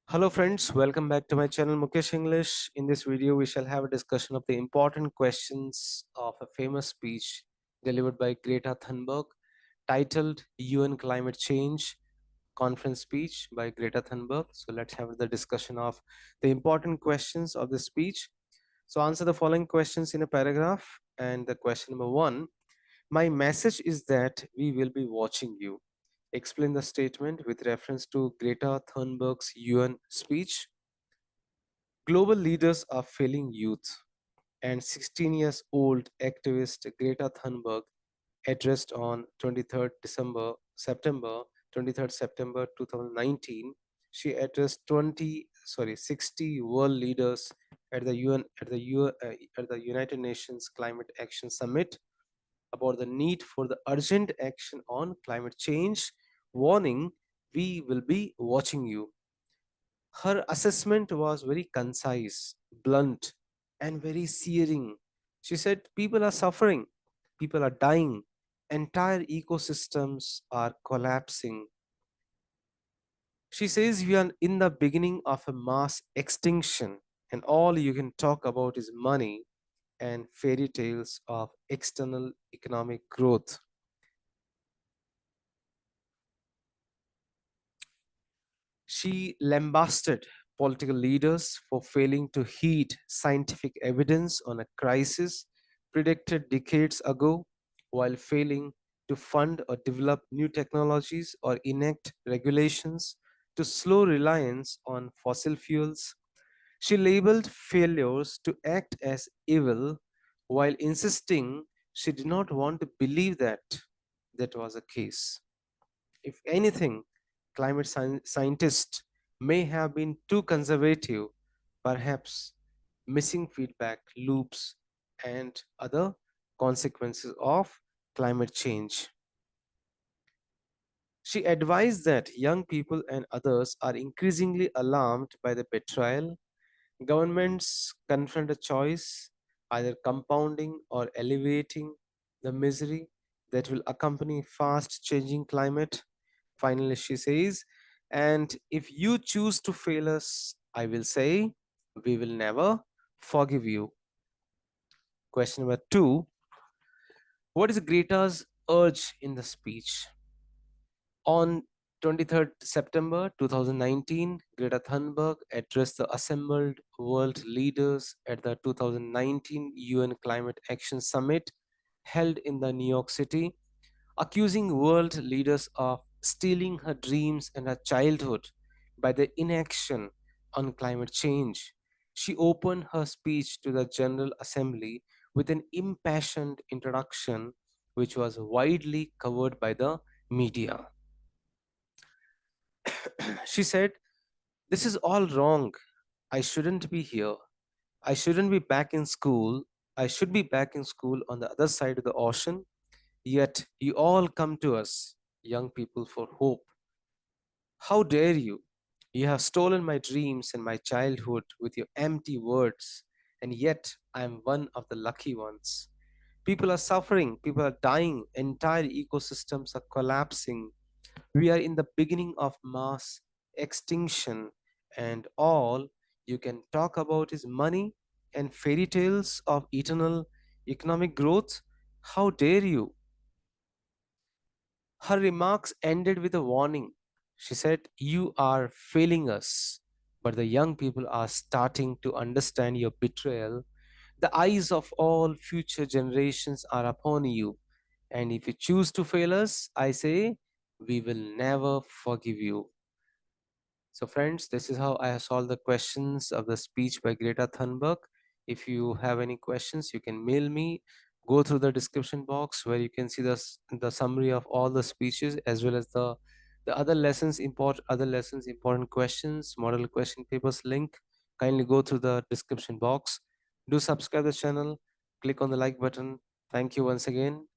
Hello friends, welcome back to my channel Mukesh English. In this video, we shall have a discussion of the important questions of a famous speech delivered by Greta Thunberg titled UN Climate Change Conference Speech by Greta Thunberg. So let's have the discussion of the important questions of the speech. So answer the following questions in a paragraph. And the question number one, my message is that we will be watching you. Explain the statement with reference to Greta Thunberg's UN speech. Global leaders are failing youth, and 16 years old activist Greta Thunberg addressed on 23rd September 2019. She addressed 60 world leaders at the United Nations Climate Action Summit about the need for the urgent action on climate change, warning, we will be watching you. Her assessment was very concise, blunt, and very searing. She said, people are suffering, people are dying, entire ecosystems are collapsing. She says we are in the beginning of a mass extinction, and all you can talk about is money and fairy tales of external economic growth. She lambasted political leaders for failing to heed scientific evidence on a crisis predicted decades ago, while failing to fund or develop new technologies or enact regulations to slow reliance on fossil fuels. She labeled failures to act as evil while insisting she did not want to believe that was the case. If anything, scientists may have been too conservative, perhaps missing feedback loops and other consequences of climate change. She advised that young people and others are increasingly alarmed by the betrayal. Governments confront a choice, either compounding or elevating the misery that will accompany fast changing climate. Finally, she says, and if you choose to fail us, I will say, we will never forgive you. Question number two, what is Greta's urge in the speech? On 23rd September 2019, Greta Thunberg addressed the assembled world leaders at the 2019 UN Climate Action Summit held in the New York City, accusing world leaders of stealing her dreams and her childhood by their inaction on climate change. She opened her speech to the General Assembly with an impassioned introduction, which was widely covered by the media. She said, this is all wrong. I shouldn't be here. I shouldn't be back in school. I should be back in school on the other side of the ocean. Yet you all come to us, young people, for hope. How dare you? You have stolen my dreams and my childhood with your empty words, and yet I am one of the lucky ones. People are suffering, people are dying, entire ecosystems are collapsing. We are in the beginning of mass extinction, and all you can talk about is money and fairy tales of eternal economic growth. How dare you? Her remarks ended with a warning. She said, you are failing us, but the young people are starting to understand your betrayal. The eyes of all future generations are upon you. And if you choose to fail us, I say, we will never forgive you. So, friends, this is how I have solved the questions of the speech by Greta Thunberg. If you have any questions, you can mail me. Go through the description box where you can see the summary of all the speeches as well as the other lessons, important questions, model question papers link. Kindly go through the description box. Do subscribe the channel. Click on the like button. Thank you once again.